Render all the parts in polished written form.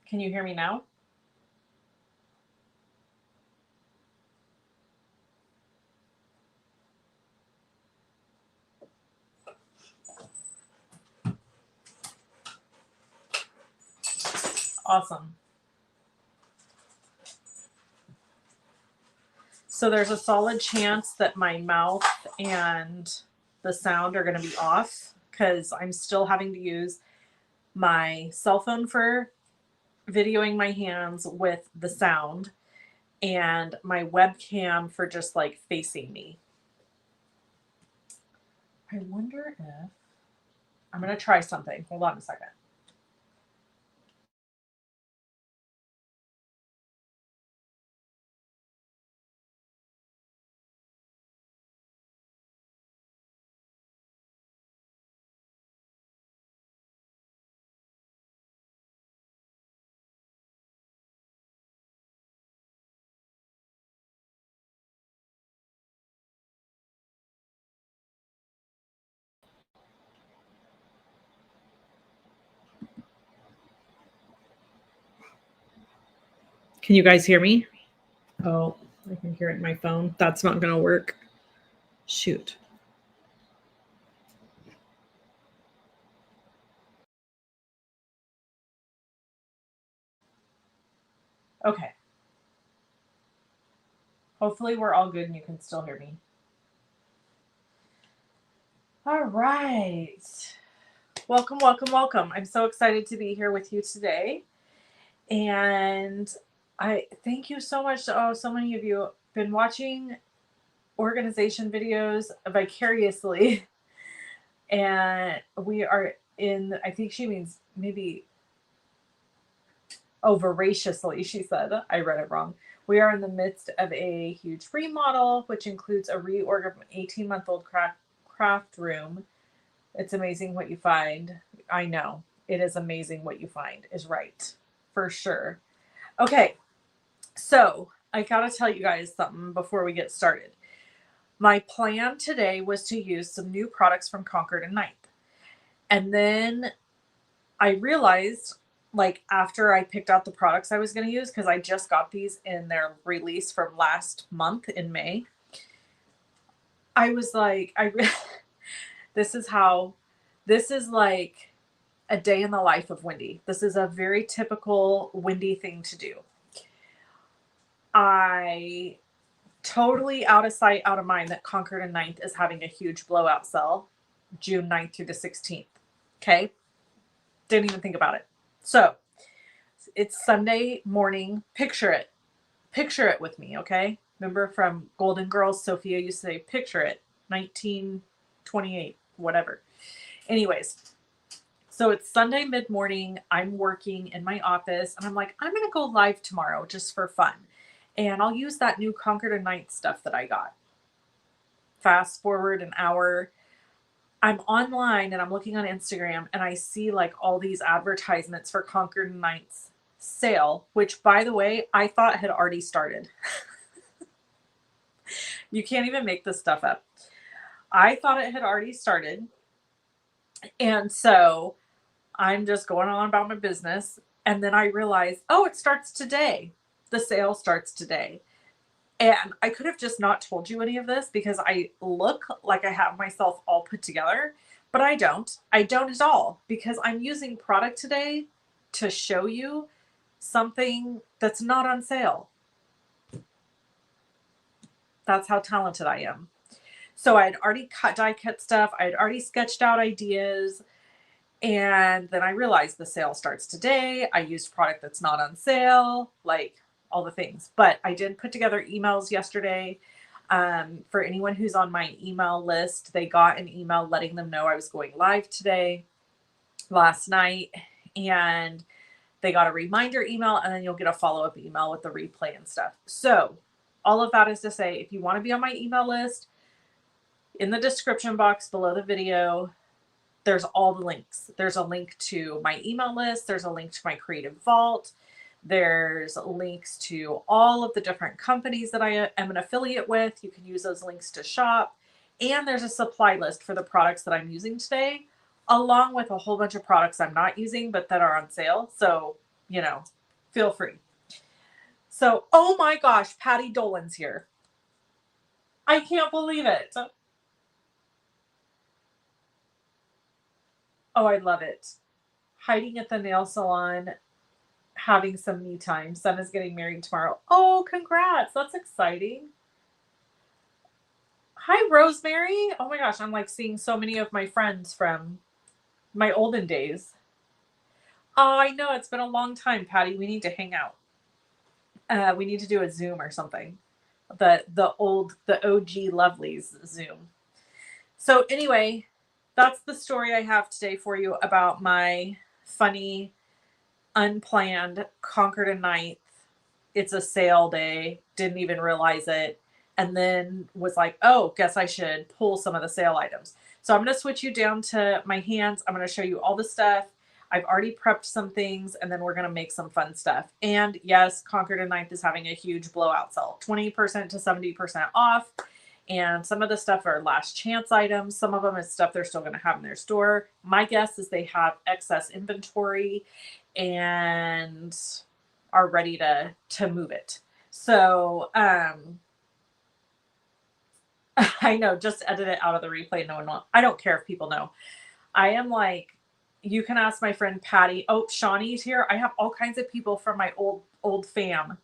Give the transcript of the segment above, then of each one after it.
Can you hear me now? Awesome. So there's a solid chance that my mouth and the sound are going to be off because I'm still having to use my cell phone for videoing my hands with the sound and my webcam for just like facing me. I wonder if I'm going to try something. Hold on a second. Can you guys hear me? Oh, I can hear it in my phone. That's not going to work. Shoot. Okay. Hopefully we're all good and you can still hear me. All right. Welcome, welcome, welcome. I'm so excited to be here with you today. And I thank you so much. Oh, so many of you have been watching organization videos vicariously. And we are in, I think she means maybe, oh, voraciously, she said. I read it wrong. We are in the midst of a huge remodel, which includes a reorg of an 18-month-old craft room. It's amazing what you find. I know. It is amazing what you find is right. For sure. Okay. So I got to tell you guys something before we get started. My plan today was to use some new products from Concord and Ninth. And then I realized, like, after I picked out the products I was going to use, because I just got these in their release from last month in May, I was like, this is like a day in the life of Wendy. This is a very typical Wendy thing to do. I totally out of sight, out of mind that Concord and Ninth is having a huge blowout sale June 9th through the 16th. Okay. Didn't even think about it. So it's Sunday morning. Picture it. Picture it with me. Okay. Remember from Golden Girls, Sophia used to say, picture it. 1928, whatever. Anyways, so it's Sunday mid-morning. I'm working in my office and I'm like, I'm going to go live tomorrow just for fun. And I'll use that new Concord and Ninth stuff that I got. Fast forward an hour. I'm online and I'm looking on Instagram and I see like all these advertisements for Concord and Ninth's sale, which by the way, I thought had already started. You can't even make this stuff up. I thought it had already started. And so I'm just going on about my business. And then I realized, oh, it starts today. The sale starts today. And I could have just not told you any of this because I look like I have myself all put together, but I don't. I don't at all because I'm using product today to show you something that's not on sale. That's how talented I am. So I had already die cut stuff. I had already sketched out ideas. And then I realized the sale starts today. I used product that's not on sale, like all the things. But I did put together emails yesterday. For anyone who's on my email list, they got an email letting them know I was going live today, last night. And they got a reminder email, and then you'll get a follow-up email with the replay and stuff. So all of that is to say, if you want to be on my email list, in the description box below the video, there's all the links. There's a link to my email list. There's a link to my Creative Vault. There's links to all of the different companies that I am an affiliate with. You can use those links to shop. And there's a supply list for the products that I'm using today, along with a whole bunch of products I'm not using, but that are on sale. So, you know, feel free. So, oh my gosh, Patty Dolan's here. I can't believe it. Oh, I love it. Hiding at the nail salon, having some me time. Son is getting married tomorrow. Oh, congrats. That's exciting. Hi, Rosemary. Oh my gosh, I'm like seeing so many of my friends from my olden days. Oh, I know. It's been a long time, Patty. We need to hang out. We need to do a Zoom or something. The OG Lovelies Zoom. So anyway, that's the story I have today for you about my funny, unplanned Concord and Ninth. It's a sale day. Didn't even realize it. And then was like, oh, guess I should pull some of the sale items. So I'm going to switch you down to my hands. I'm going to show you all the stuff. I've already prepped some things, and then we're going to make some fun stuff. And yes, Concord and Ninth is having a huge blowout sale, 20% to 70% off. And some of the stuff are last chance items. Some of them is stuff they're still going to have in their store. My guess is they have excess inventory and are ready to move it. So I know, just edit it out of the replay. No one will. I don't care if people know. I am like, you can ask my friend Patty. Oh, Shawnee's here. I have all kinds of people from my old fam.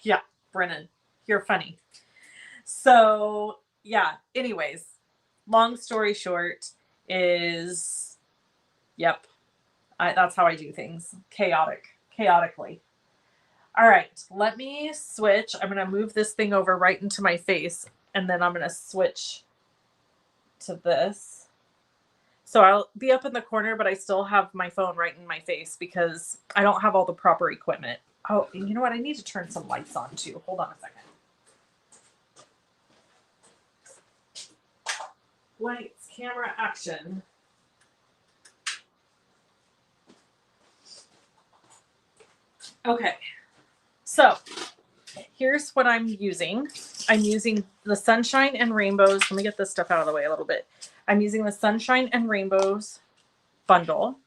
Yeah, Brennan, you're funny. So yeah, anyways, long story short is, yep, that's how I do things. Chaotically. All right, let me switch. I'm going to move this thing over right into my face, and then I'm going to switch to this. So I'll be up in the corner, but I still have my phone right in my face because I don't have all the proper equipment. Oh, you know what? I need to turn some lights on too. Hold on a second. Lights, camera, action. Okay. So here's what I'm using. I'm using the Sunshine and Rainbows. Let me get this stuff out of the way a little bit. I'm using the Sunshine and Rainbows bundle.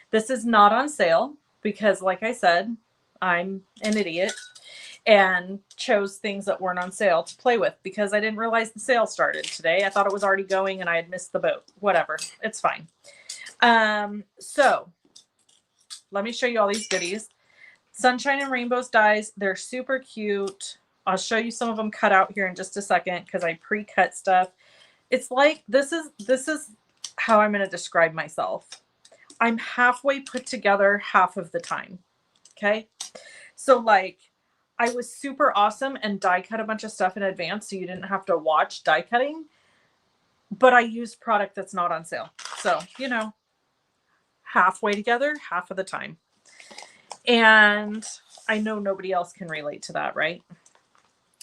This is not on sale because, like I said, I'm an idiot and chose things that weren't on sale to play with because I didn't realize the sale started today. I thought it was already going and I had missed the boat. Whatever. It's fine. So let me show you all these goodies. Sunshine and Rainbows dies. They're super cute. I'll show you some of them cut out here in just a second because I pre-cut stuff. It's like, this is how I'm going to describe myself. I'm halfway put together half of the time. Okay. So like, I was super awesome and die cut a bunch of stuff in advance so you didn't have to watch die cutting, but I used product that's not on sale. So, you know, halfway together, half of the time. And I know nobody else can relate to that, right?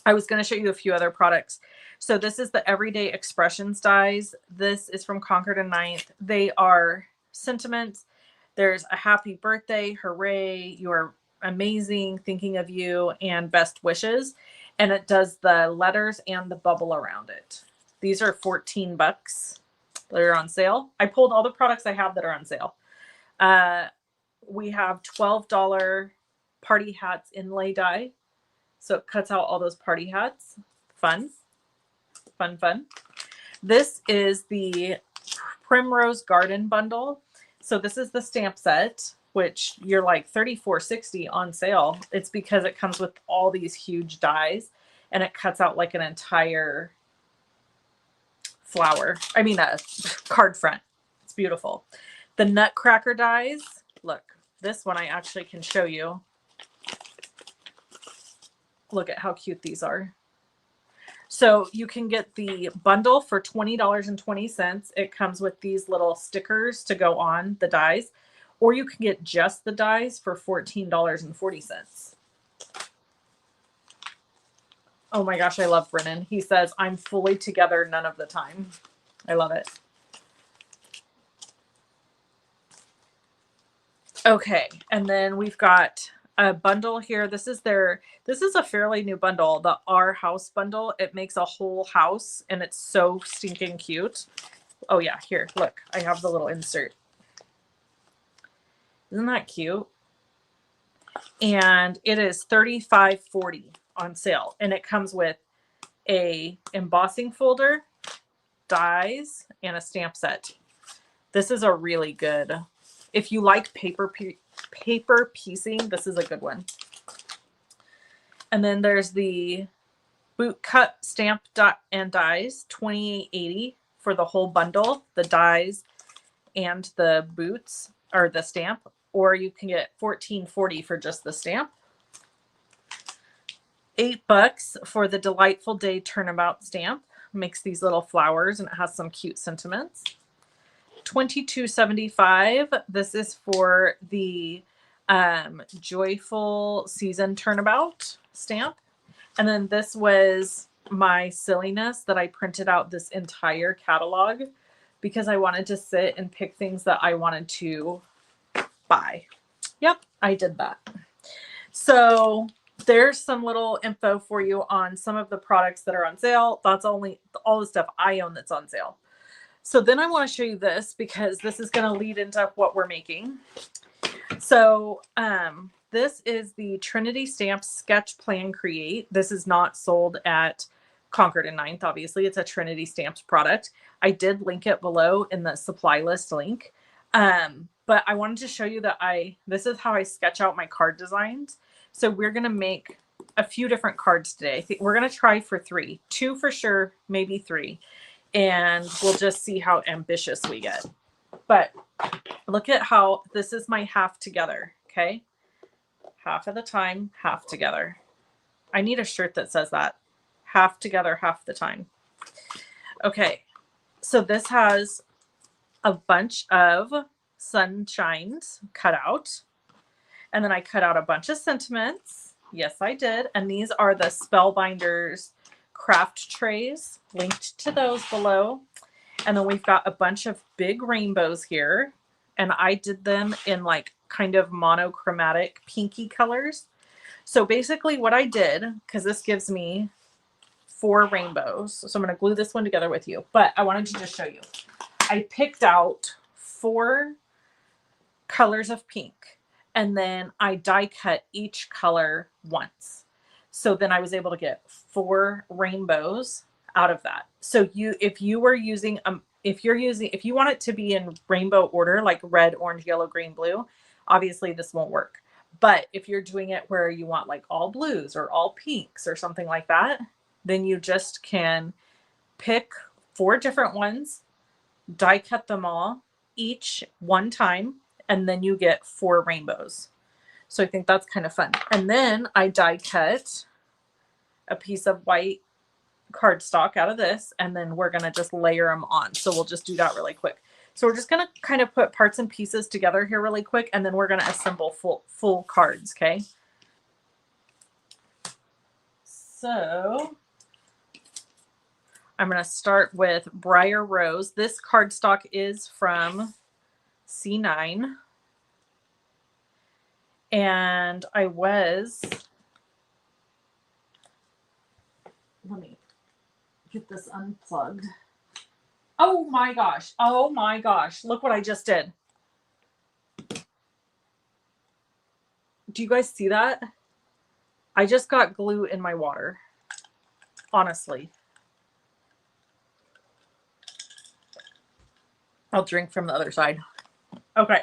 I was going to show you a few other products. So this is the Everyday Expressions dies. This is from Concord and Ninth. They are sentiments. There's a happy birthday, hooray, you're amazing, thinking of you, and best wishes. And it does the letters and the bubble around it. These are $14. They're on sale. I pulled all the products I have that are on sale. We have $12 party hats inlay die. So it cuts out all those party hats. Fun. This is the Primrose Garden bundle. So this is the stamp set, which you're like $34.60 on sale. It's because it comes with all these huge dies and it cuts out like an entire flower. I mean, a card front. It's beautiful. The Nutcracker dies. Look, this one I actually can show you. Look at how cute these are. So you can get the bundle for $20.20. It comes with these little stickers to go on the dies, or you can get just the dies for $14.40. Oh my gosh, I love Brennan. He says, I'm fully together none of the time. I love it. Okay, and then we've got a bundle here. This is a fairly new bundle, the Our House bundle. It makes a whole house and it's so stinking cute. Oh yeah, here, look, I have the little insert. Isn't that cute? And it is $35.40 on sale. And it comes with a embossing folder, dies, and a stamp set. This is a really good, if you like paper piecing, this is a good one. And then there's the boot cut stamp and dies, $28.80 for the whole bundle, the dies and the boots or the stamp, or you can get $14.40 for just the stamp. $8 for the Delightful Day Turnabout stamp. Makes these little flowers and it has some cute sentiments. $22.75. This is for the Joyful Season Turnabout stamp. And then this was my silliness that I printed out this entire catalog because I wanted to sit and pick things that I wanted to buy. Yep, I did that. So there's some little info for you on some of the products that are on sale. That's only all the stuff I own that's on sale. So then I want to show you this because this is going to lead into what we're making. So this is the Trinity Stamps Sketch Plan Create. This is not sold at Concord and 9th, obviously. It's a Trinity Stamps product. I did link it below in the supply list link. But I wanted to show you that this is how I sketch out my card designs. So we're going to make a few different cards today. I think we're going to try for 3. 2 for sure, maybe 3. And we'll just see how ambitious we get. But look at how this is my half together, okay? Half of the time, half together. I need a shirt that says that. Half together, half the time. Okay, so this has a bunch of sunshines cut out. And then I cut out a bunch of sentiments. Yes, I did. And these are the Spellbinders craft trays. Linked to those below. And then we've got a bunch of big rainbows here. And I did them in like kind of monochromatic pinky colors. So basically what I did, because this gives me 4 rainbows. So I'm going to glue this one together with you. But I wanted to just show you. I picked out 4 colors of pink. And then I die cut each color once. So then I was able to get 4 rainbows out of that. So if you want it to be in rainbow order, like red, orange, yellow, green, blue, obviously this won't work. But if you're doing it where you want like all blues or all pinks or something like that, then you just can pick 4 different ones, die cut them all, each one time, and then you get 4 rainbows. So I think that's kind of fun. And then I die cut a piece of white cardstock out of this, and then we're going to just layer them on. So we'll just do that really quick. So we're just going to kind of put parts and pieces together here really quick, and then we're going to assemble full cards, okay? So I'm going to start with Briar Rose. This cardstock is from C9. And let me get this unplugged. Oh my gosh. Oh my gosh. Look what I just did. Do you guys see that? I just got glue in my water. Honestly. I'll drink from the other side. Okay.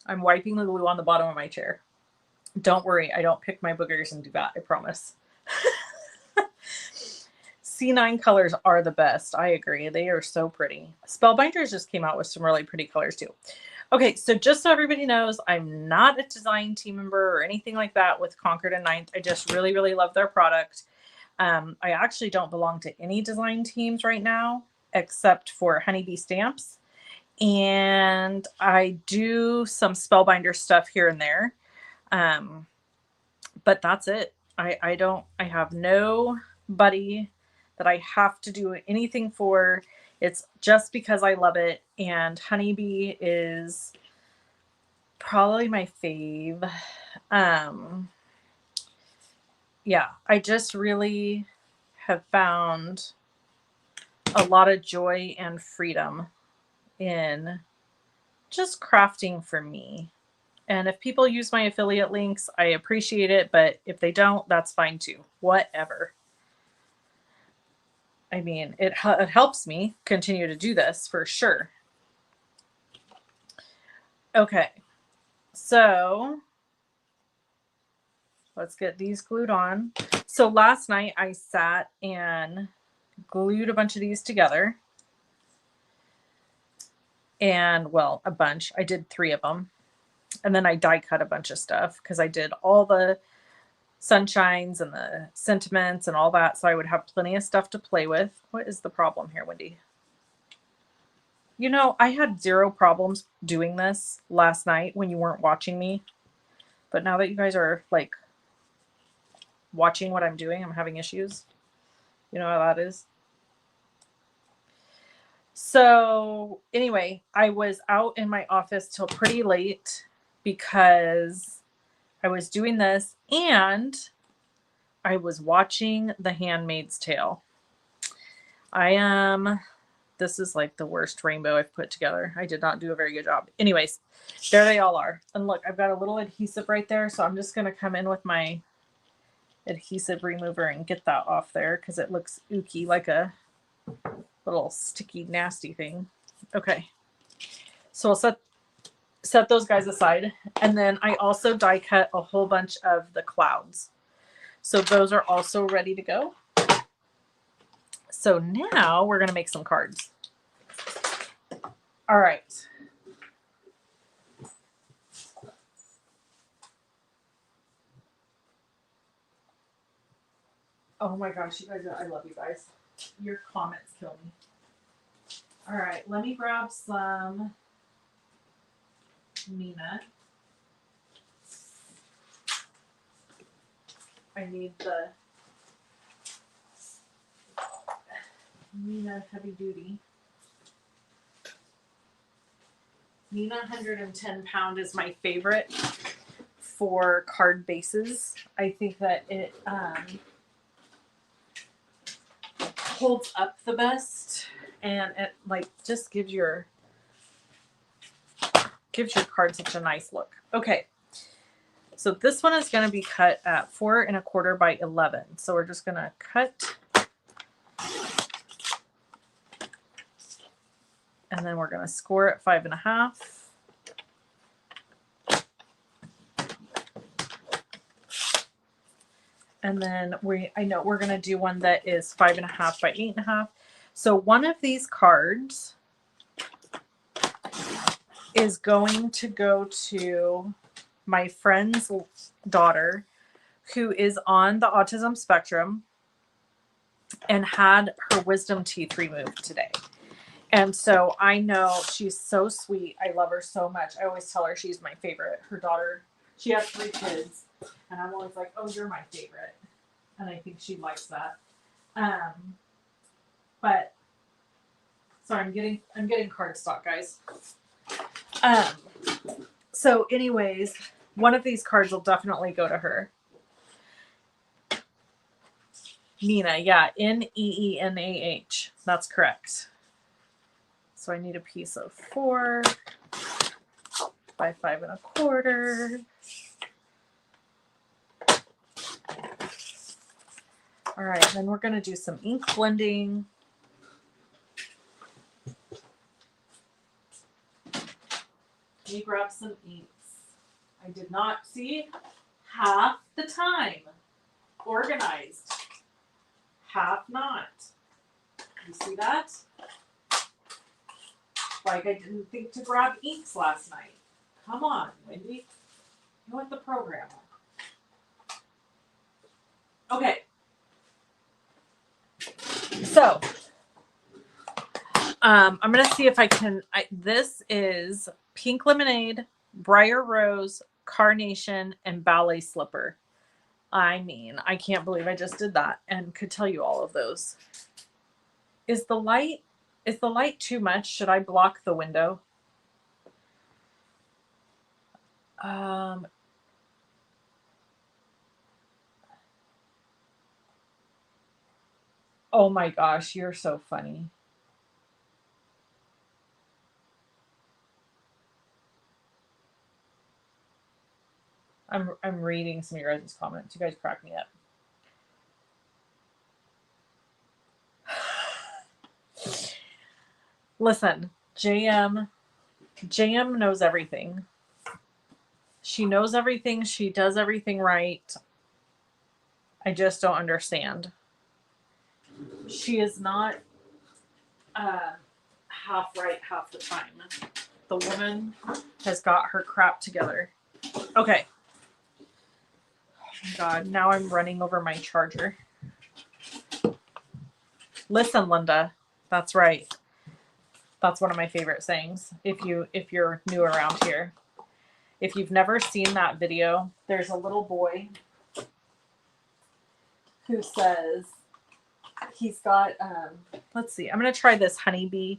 I'm wiping the glue on the bottom of my chair. Don't worry, I don't pick my boogers and do that, I promise. C9 colors are the best. I agree. They are so pretty. Spellbinders just came out with some really pretty colors too. Okay, so just so everybody knows, I'm not a design team member or anything like that with Concord and 9th. I just really, really love their product. I actually don't belong to any design teams right now, except for Honeybee Stamps. And I do some Spellbinder stuff here and there. But that's it. I have nobody that I have to do anything for. It's just because I love it. And Honeybee is probably my fave. Yeah, I just really have found a lot of joy and freedom in just crafting for me. And if people use my affiliate links, I appreciate it. But if they don't, that's fine too. Whatever. I mean, it helps me continue to do this for sure. Okay. So let's get these glued on. So last night I sat and glued a bunch of these together. And well, a bunch. I did 3 of them. And then I die cut a bunch of stuff because I did all the sunshines and the sentiments and all that. So I would have plenty of stuff to play with. What is the problem here, Wendy? You know, I had 0 problems doing this last night when you weren't watching me. But now that you guys are like watching what I'm doing, I'm having issues. You know how that is? So anyway, I was out in my office till pretty late because I was doing this and I was watching The Handmaid's Tale. This is like the worst rainbow I've put together. I did not do a very good job. Anyways, there they all are. And look, I've got a little adhesive right there. So I'm just going to come in with my adhesive remover and get that off there because it looks ooky, like a little sticky, nasty thing. Okay. So I'll set those guys aside. And then I also die cut a whole bunch of the clouds. So those are also ready to go. So now we're going to make some cards. All right. Oh my gosh, you guys, I love you guys. Your comments kill me. All right, let me grab some Nina. I need the Nina Heavy Duty. Nina 110 pound is my favorite for card bases. I think that it holds up the best and it like just gives your card such a nice look. Okay. So this one is going to be cut at 4 1/4 by 11. So we're just going to cut. And then we're going to score at 5 1/2. And then I know we're going to do one that is 5 1/2 by 8 1/2. So one of these cards is going to go to my friend's daughter who is on the autism spectrum and had her wisdom teeth removed today. And so I know she's so sweet. I love her so much. I always tell her she's my favorite. Her daughter, she has 3 kids. And I'm always like, oh, you're my favorite. And I think she likes that. But sorry, I'm getting cardstock, guys. So anyways, one of these cards will definitely go to her. Nina, yeah, Neenah. That's correct. So I need a piece of 4 by 5 1/4. All right, then we're going to do some ink blending. Let me grab some inks. I did not see half the time organized. Half not. You see that? Like I didn't think to grab inks last night. Come on, Wendy. You want the program. Okay. So, I'm going to see if I can, this is Pink Lemonade, Briar Rose, Carnation, and Ballet Slipper. I mean, I can't believe I just did that and could tell you all of those. Is the light too much? Should I block the window? Oh my gosh, you're so funny. I'm reading some of your guys' comments. You guys crack me up. Listen, JM knows everything. She knows everything. She does everything right. I just don't understand. She is not half right half the time. The woman has got her crap together. Okay. Oh my God, now I'm running over my charger. Listen, Linda. That's right. That's one of my favorite sayings. If you're new around here. If you've never seen that video, there's a little boy who says he's got let's see. I'm going to try this honeybee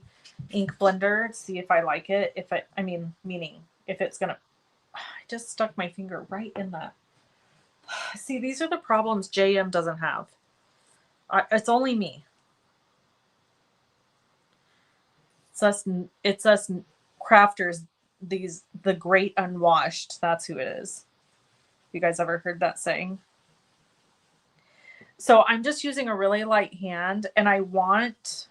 ink blender, see if I like it. Meaning if it's going to I just stuck my finger right in that. See, these are the problems JM doesn't have. It's only me. It's us crafters, the great unwashed. That's who it is. You guys ever heard that saying? So I'm just using a really light hand, and I want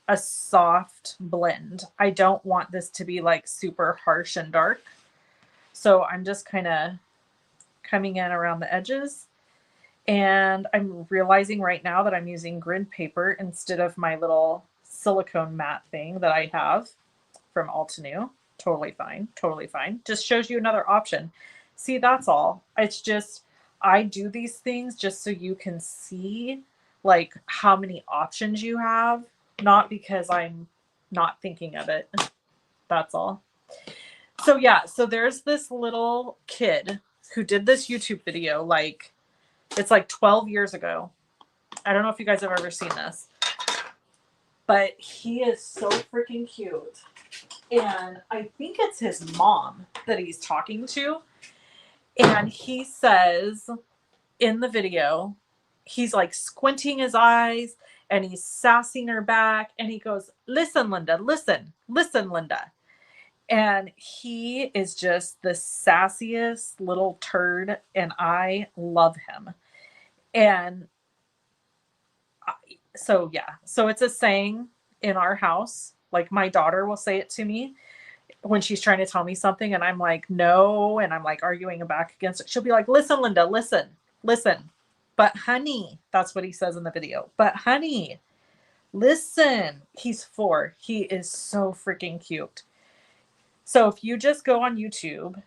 a soft blend. I don't want this to be like super harsh and dark. So I'm just kind of coming in around the edges. And I'm realizing right now that I'm using grid paper instead of my little silicone mat thing that I have from Altenew. Totally fine. Totally fine. Just shows you another option. See, that's all. It's just, I do these things just so you can see like how many options you have, not because I'm not thinking of it. That's all. So yeah, so there's this little kid who did this YouTube video, like, it's like 12 years ago. I don't know if you guys have ever seen this, but he is so freaking cute. And I think it's his mom that he's talking to. And he says in the video, he's like squinting his eyes and he's sassing her back. And he goes, "Listen, Linda, listen, Linda." And he is just the sassiest little turd. And I love him. And so, yeah. So it's a saying in our house. Like my daughter will say it to me when she's trying to tell me something and I'm like, no. And I'm like arguing back against it. She'll be like, "Listen, Linda, listen. But honey," that's what he says in the video. "But honey, listen." He's 4. He is so freaking cute. So if you just go on YouTube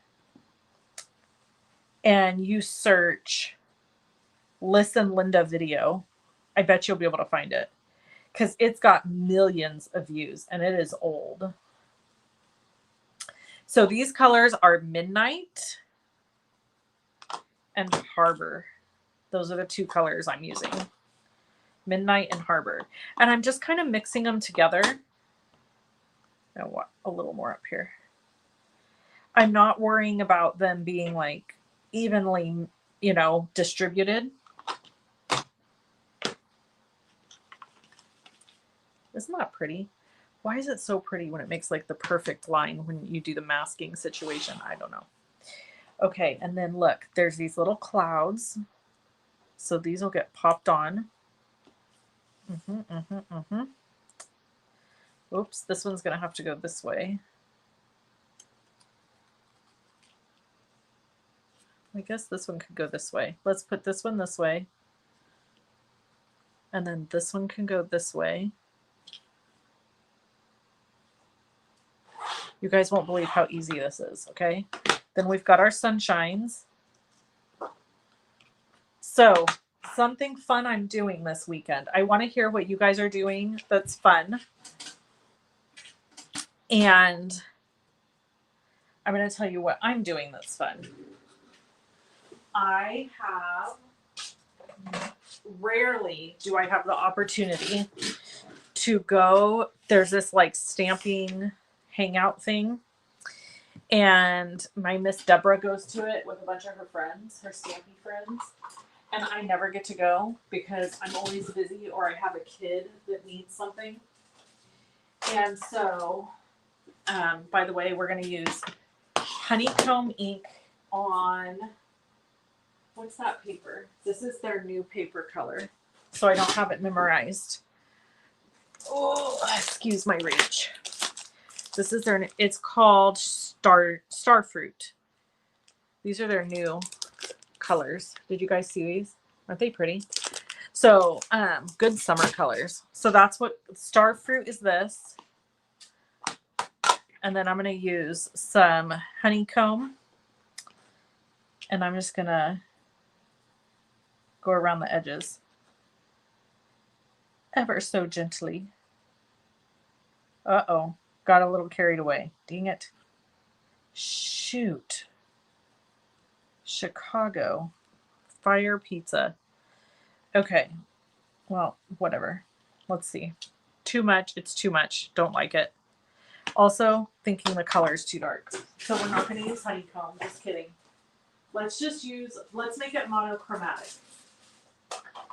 and you search "Listen Linda" video, I bet you'll be able to find it because it's got millions of views and it is old. So these colors are Midnight and Harbor. Those are the 2 colors I'm using. Midnight and Harbor. And I'm just kind of mixing them together. Now what? A little more up here. I'm not worrying about them being like evenly, distributed. Isn't that pretty? Why is it so pretty when it makes like the perfect line when you do the masking situation? I don't know. Okay, and then look, there's these little clouds. So these will get popped on. Oops, this one's going to have to go this way. I guess this one could go this way. Let's put this one this way. And then this one can go this way. You guys won't believe how easy this is, okay? Then we've got our sunshines. So, something fun I'm doing this weekend. I want to hear what you guys are doing that's fun. And I'm going to tell you what I'm doing that's fun. Rarely do I have the opportunity to go. There's this like stamping hangout thing. And my Miss Deborah goes to it with a bunch of her friends, her stampy friends. And I never get to go because I'm always busy or I have a kid that needs something. And so, by the way, we're going to use honeycomb ink on What's that paper? This is their new paper color. So I don't have it memorized. Oh, excuse my reach. This is their, it's called Star Fruit. These are their new colors. Did you guys see these? Aren't they pretty? So, good summer colors. So that's what Star Fruit is this. And then I'm going to use some honeycomb. And I'm just going to go around the edges. Ever so gently. Uh-oh. Got a little carried away. Dang it. Shoot. Chicago. Fire pizza. Okay. Well, whatever. Let's see. Too much. It's too much. Don't like it. Also, thinking the color is too dark. So we're not going to use honeycomb. Just kidding. Let's make it monochromatic.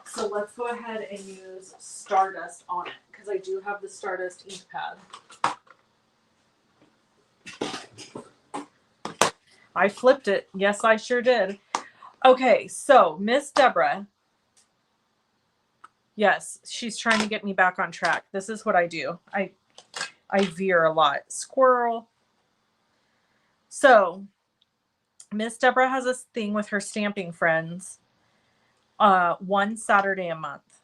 So let's go ahead and use Stardust on it, because I do have the Stardust ink pad. I flipped it. Yes, I sure did. Okay, so Miss Deborah. Yes, she's trying to get me back on track. This is what I do. I veer a lot. Squirrel. So Miss Deborah has this thing with her stamping friends. One Saturday a month.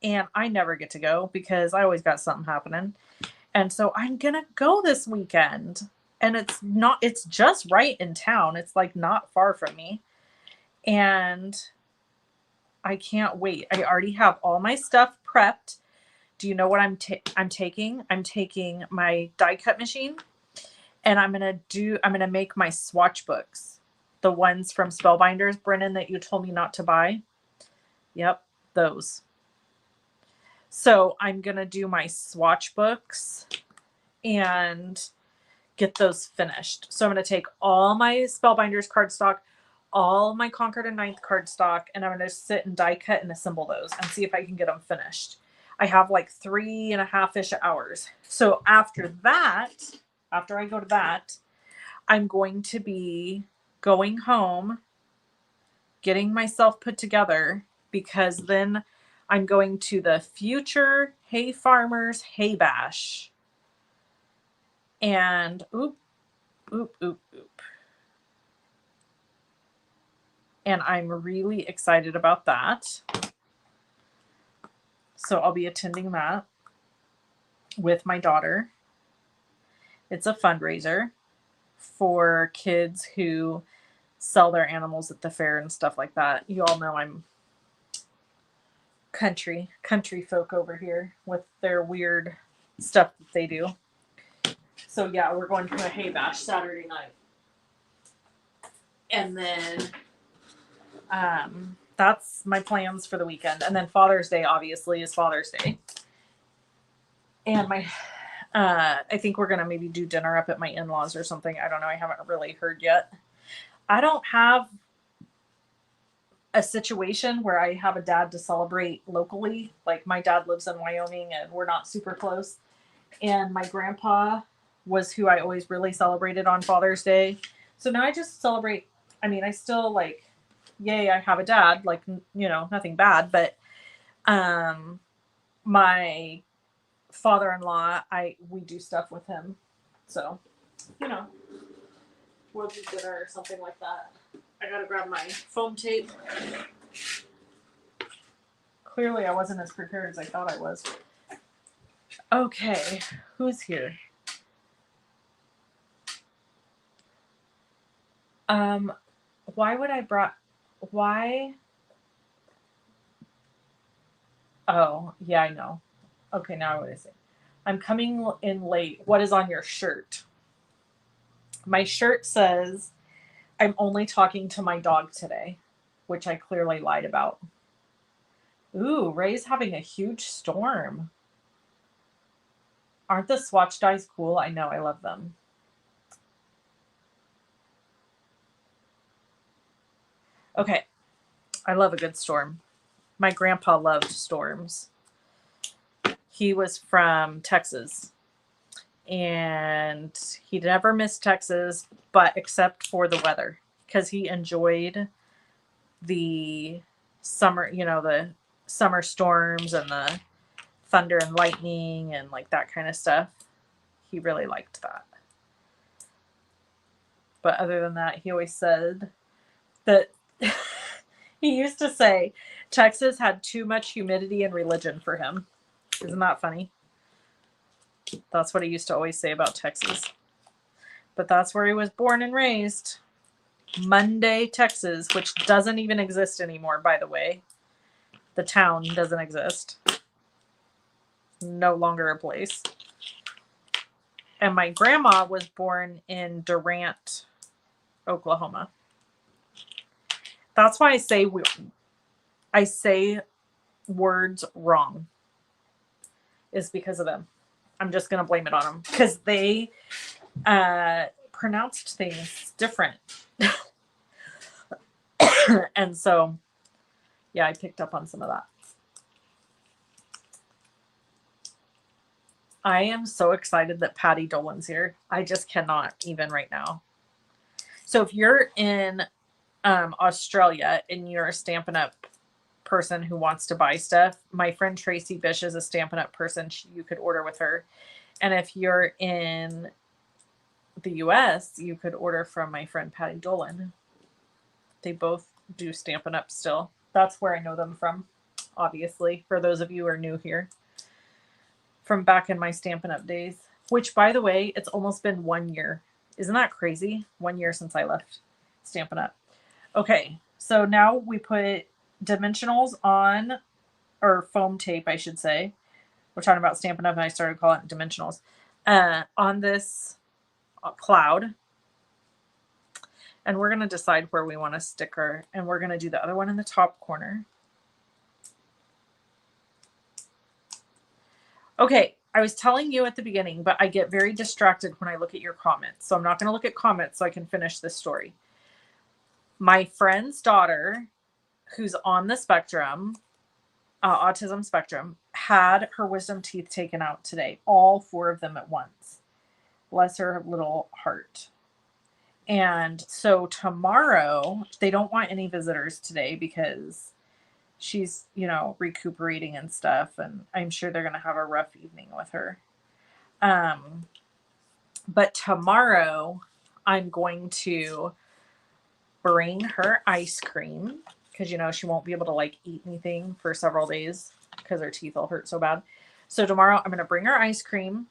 And I never get to go because I always got something happening. And so I'm going to go this weekend. And it's just right in town. It's like not far from me. And I can't wait. I already have all my stuff prepped. Do you know what I'm taking? I'm taking my die cut machine and I'm going to make my swatch books. The ones from Spellbinders, Brennan, that you told me not to buy. Yep, those. So I'm going to do my swatch books and get those finished. So I'm going to take all my Spellbinders cardstock, all my Concord and Ninth cardstock, and I'm going to sit and die cut and assemble those and see if I can get them finished. I have like 3.5-ish hours. So after I go to that, I'm going to be going home, getting myself put together, because then I'm going to the Future Hay Farmers Hay Bash. And oop. And I'm really excited about that. So I'll be attending that with my daughter. It's a fundraiser for kids who sell their animals at the fair and stuff like that. You all know I'm country folk over here with their weird stuff that they do. So yeah, we're going to a hay bash Saturday night. And then that's my plans for the weekend. And then Father's Day obviously is Father's Day. And I think we're going to maybe do dinner up at my in-laws or something. I don't know. I haven't really heard yet. I don't have a situation where I have a dad to celebrate locally. Like my dad lives in Wyoming and we're not super close. And my grandpa was who I always really celebrated on Father's Day. So now I just celebrate. I mean, I still like, yay, I have a dad, like, you know, nothing bad, but my father-in-law, we do stuff with him. So, you know, we'll do dinner or something like that. I gotta grab my foam tape. Clearly I wasn't as prepared as I thought I was. Okay, who's here? Why? Oh, yeah, I know. Okay, now what is it? I'm coming in late. What is on your shirt? My shirt says, I'm only talking to my dog today, which I clearly lied about. Ooh, Ray's having a huge storm. Aren't the swatch dies cool? I know, I love them. Okay, I love a good storm. My grandpa loved storms. He was from Texas. And he never missed Texas, but except for the weather, because he enjoyed the summer, the summer storms and the thunder and lightning and like that kind of stuff. He really liked that. But other than that, he always said that he used to say Texas had too much humidity and religion for him. Isn't that funny? That's what he used to always say about Texas. But that's where he was born and raised. Monday, Texas, which doesn't even exist anymore, by the way. The town doesn't exist. No longer a place. And my grandma was born in Durant, Oklahoma. That's why I say words wrong. Is because of them. I'm just going to blame it on them. Because they pronounced things different. And so, yeah, I picked up on some of that. I am so excited that Patty Dolan's here. I just cannot even right now. So if you're in Australia and you're a Stampin' Up! Person who wants to buy stuff, my friend Tracy Bish is a Stampin' Up! Person. You could order with her. And if you're in the US, you could order from my friend Patty Dolan. They both do Stampin' Up! Still. That's where I know them from, obviously, for those of you who are new here. From back in my Stampin' Up! Days, which, by the way, it's almost been 1 year. Isn't that crazy? 1 year since I left Stampin' Up! Okay, so now we put dimensionals on, or foam tape, I should say. We're talking about Stampin' Up! And I started calling it dimensionals. On this cloud. And we're going to decide where we want to stick her. And we're going to do the other one in the top corner. Okay, I was telling you at the beginning, but I get very distracted when I look at your comments. So I'm not going to look at comments so I can finish this story. My friend's daughter, who's on the spectrum, autism spectrum, had her wisdom teeth taken out today. All 4 of them at once. Bless her little heart. And so tomorrow, they don't want any visitors today because she's, recuperating and stuff. And I'm sure they're going to have a rough evening with her. But tomorrow, I'm going to bring her ice cream because, she won't be able to eat anything for several days because her teeth will hurt so bad. So tomorrow, I'm going to bring her ice cream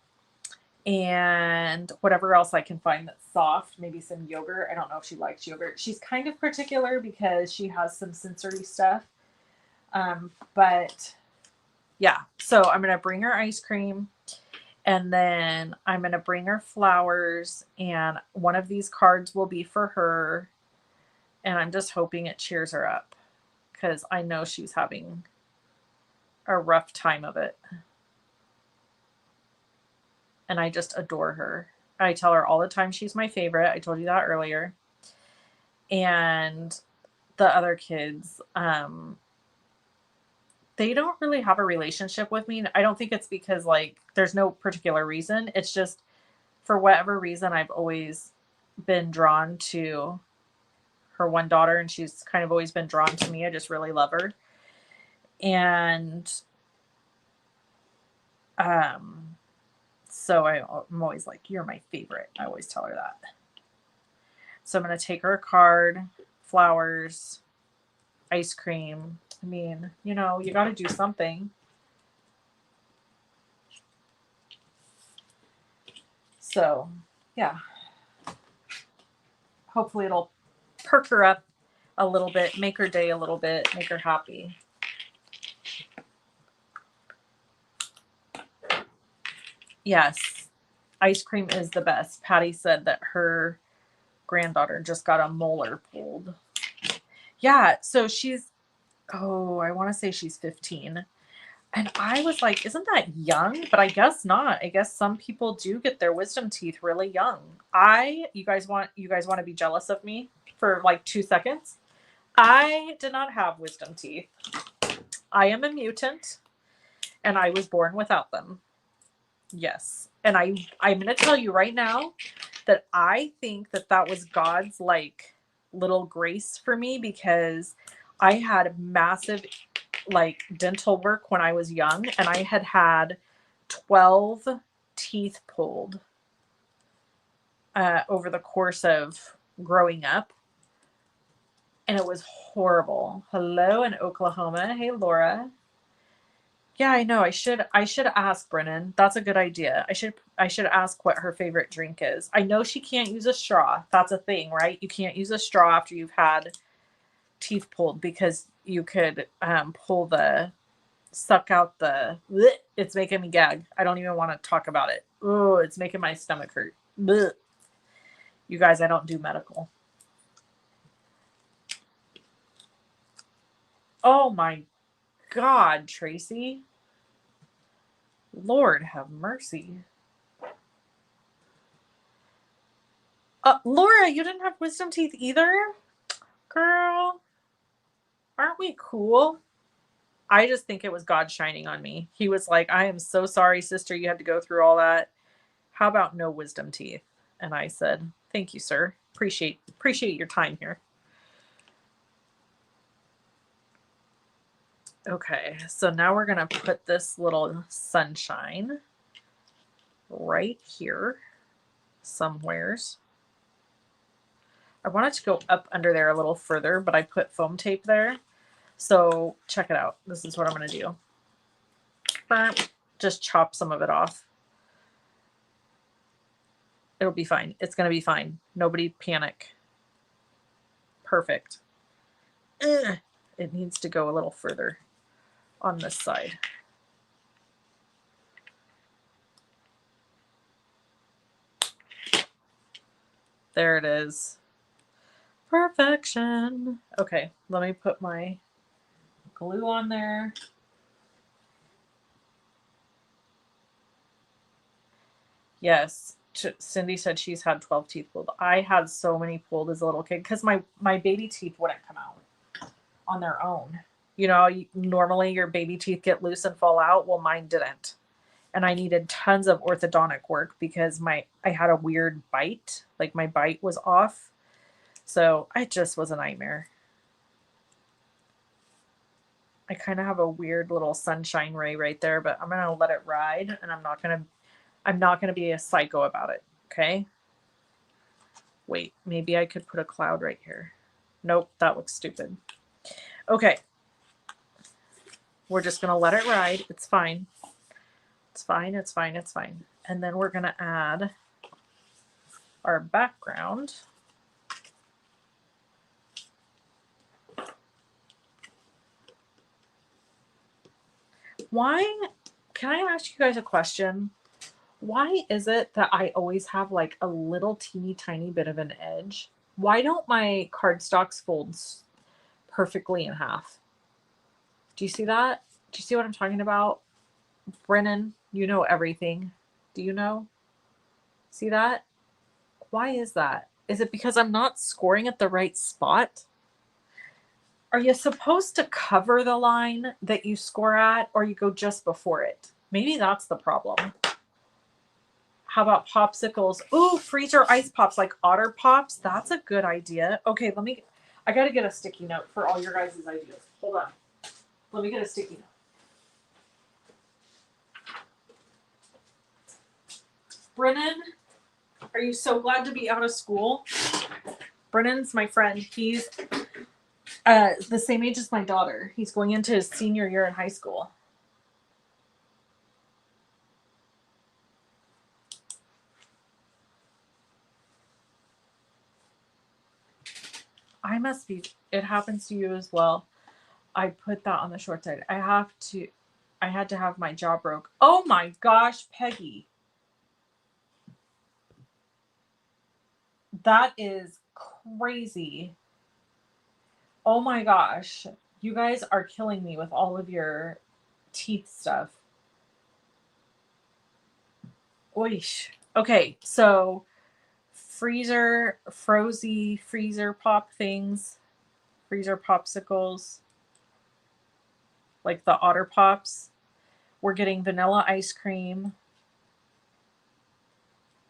and whatever else I can find that's soft, maybe some yogurt. I don't know if she likes yogurt. She's kind of particular because she has some sensory stuff. But yeah, so I'm going to bring her ice cream and then I'm going to bring her flowers and one of these cards will be for her. And I'm just hoping it cheers her up because I know she's having a rough time of it. And I just adore her. I tell her all the time she's my favorite. I told you that earlier. And the other kids, they don't really have a relationship with me. I don't think it's because there's no particular reason. It's just for whatever reason, I've always been drawn to her one daughter and she's kind of always been drawn to me. I just really love her. And, so I'm always like, you're my favorite. I always tell her that. So I'm going to take her a card, flowers, ice cream. I mean, you got to do something. So, yeah. Hopefully it'll perk her up a little bit, make her day a little bit, make her happy. Yes, ice cream is the best. Patty said that her granddaughter just got a molar pulled. Yeah, so she's, I want to say she's 15. And I was like, isn't that young? But I guess not. I guess some people do get their wisdom teeth really young. You guys want to be jealous of me for 2 seconds? I did not have wisdom teeth. I am a mutant and I was born without them. Yes. And I'm going to tell you right now that I think that was God's little grace for me because I had massive like dental work when I was young, and I had 12 teeth pulled over the course of growing up, and it was horrible. Hello in Oklahoma. Hey, Laura. Yeah, I know. I should ask Brennan. That's a good idea. I should ask what her favorite drink is. I know she can't use a straw. That's a thing, right? You can't use a straw after you've had teeth pulled because you could suck out the. Bleh, it's making me gag. I don't even want to talk about it. Oh, it's making my stomach hurt. Bleh. You guys, I don't do medical. Oh my God, Tracy. Lord have mercy. Laura, you didn't have wisdom teeth either? Girl, aren't we cool? I just think it was God shining on me. He was like, I am so sorry, sister, you had to go through all that. How about no wisdom teeth? And I said, thank you, sir. Appreciate your time here. Okay, so now we're going to put this little sunshine right here somewheres. I want it to go up under there a little further, but I put foam tape there. So check it out. This is what I'm going to do. Just chop some of it off. It'll be fine. It's going to be fine. Nobody panic. Perfect. Ugh. It needs to go a little further on this side. There it is. Perfection. Okay, let me put my glue on there. Yes, Cindy said she's had 12 teeth pulled. I had so many pulled as a little kid because my baby teeth wouldn't come out on their own. You know, normally your baby teeth get loose and fall out. Well, mine didn't. And I needed tons of orthodontic work because I had a weird bite. Like my bite was off. So it just was a nightmare. I kind of have a weird little sunshine ray right there, but I'm going to let it ride, and I'm not going to be a psycho about it. Okay. Wait, maybe I could put a cloud right here. Nope. That looks stupid. Okay. We're just going to let it ride. It's fine. It's fine. It's fine. It's fine. And then we're going to add our background. Why, can I ask you guys a question? Why is it that I always have like a little teeny tiny bit of an edge? Why don't my cardstocks fold perfectly in half? Do you see that? Do you see what I'm talking about? Brennan, you know everything. Do you know? See that? Why is that? Is it because I'm not scoring at the right spot? Are you supposed to cover the line that you score at, or you go just before it? Maybe that's the problem. How about popsicles? Ooh, freezer ice pops like Otter Pops. That's a good idea. Okay, I got to get a sticky note for all your guys' ideas. Hold on. Let me get a sticky note. Brennan, are you so glad to be out of school? Brennan's my friend. He's the same age as my daughter. He's going into his senior year in high school. It happens to you as well. I put that on the short side. I had to have my jaw broke. Oh my gosh, Peggy. That is crazy. Oh my gosh. You guys are killing me with all of your teeth stuff. Oish. Okay, so freezer pop things, freezer popsicles, like the Otter Pops. We're getting vanilla ice cream.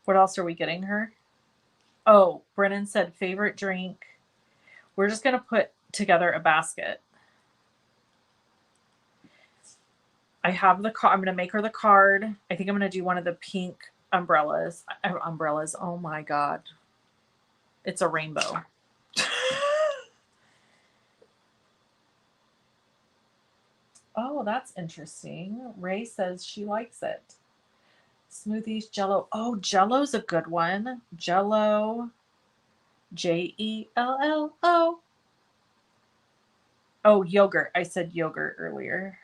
What else are we getting her? Oh, Brennan said favorite drink. We're just going to put together a basket. I have the card. I'm going to make her the card. I think I'm going to do one of the pink umbrellas. Umbrellas. Oh my God. It's a rainbow. Oh, that's interesting. Ray says she likes it. Smoothies, Jello. Oh, Jello's a good one. Jello. Jello. Oh, yogurt. I said yogurt earlier.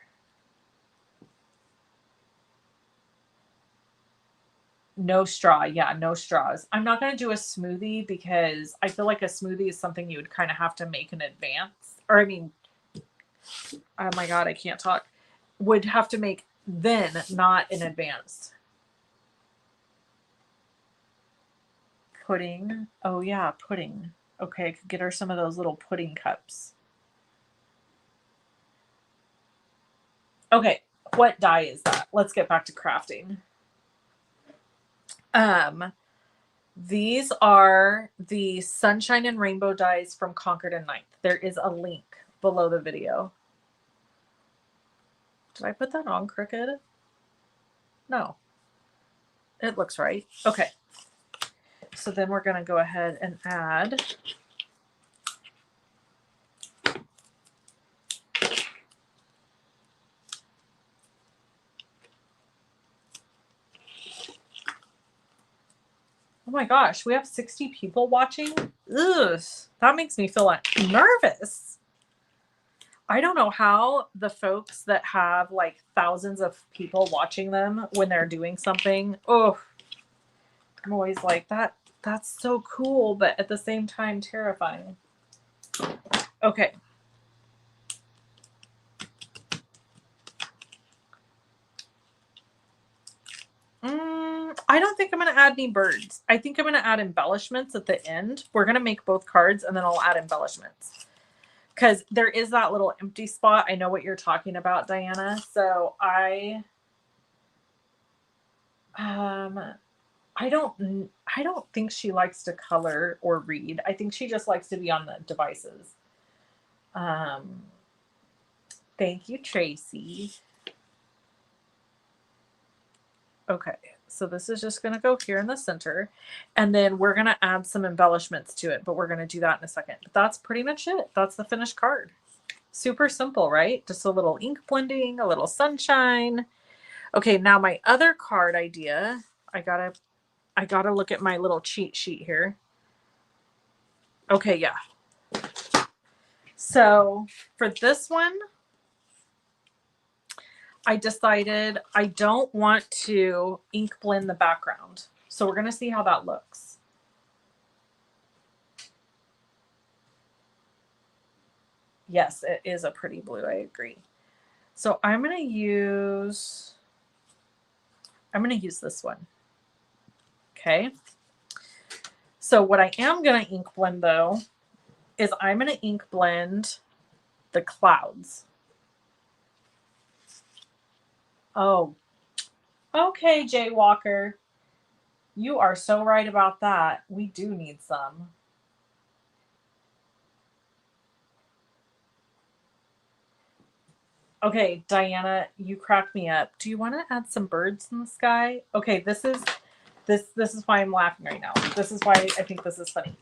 No straw. Yeah, no straws. I'm not going to do a smoothie because I feel like a smoothie is something you would kind of have to make in advance. Or, I mean, oh my God, I can't talk. Would have to make then, not in advance. Pudding. Oh, yeah, pudding. Okay, I could get her some of those little pudding cups. Okay, what die is that? Let's get back to crafting. These are the Sunshine and Rainbow dies from Concord and Ninth. There is a link below the video. Did I put that on crooked? No. It looks right. Okay. So then we're going to go ahead and add oh my gosh, we have 60 people watching? Ugh, that makes me feel like nervous. I don't know how the folks that have like thousands of people watching them when they're doing something, oh, I'm always like, that's so cool, but at the same time terrifying. Okay. I don't think I'm going to add any birds. I think I'm going to add embellishments at the end. We're going to make both cards and then I'll add embellishments. Because there is that little empty spot. I know what you're talking about, Diana. So I don't think she likes to color or read. I think she just likes to be on the devices. Thank you, Tracy. Okay, so this is just going to go here in the center, and then we're going to add some embellishments to it, but we're going to do that in a second. But that's pretty much it. That's the finished card. Super simple, right? Just a little ink blending, a little sunshine. Okay, now my other card idea, I gotta look at my little cheat sheet here. Okay, yeah. So for this one, I decided I don't want to ink blend the background. So we're going to see how that looks. Yes, it is a pretty blue. I agree. So I'm going to use this one. Okay. So what I am going to ink blend though, is I'm going to ink blend the clouds. Oh, okay, Jay Walker. You are so right about that. We do need some. Okay, Diana, you cracked me up. Do you want to add some birds in the sky? Okay, this is why I'm laughing right now. This is why I think this is funny.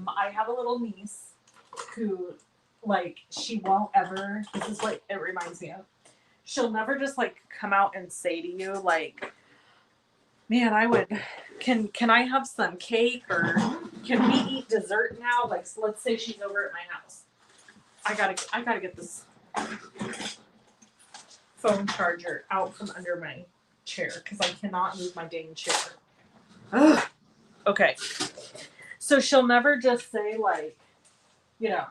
I have a little niece who, like, she won't ever, this is what it reminds me of. She'll never just like come out and say to you like, man, can I have some cake or can we eat dessert now? Like, so let's say she's over at my house. I gotta get this phone charger out from under my chair because I cannot move my dang chair. Ugh. Okay. So she'll never just say like, you know,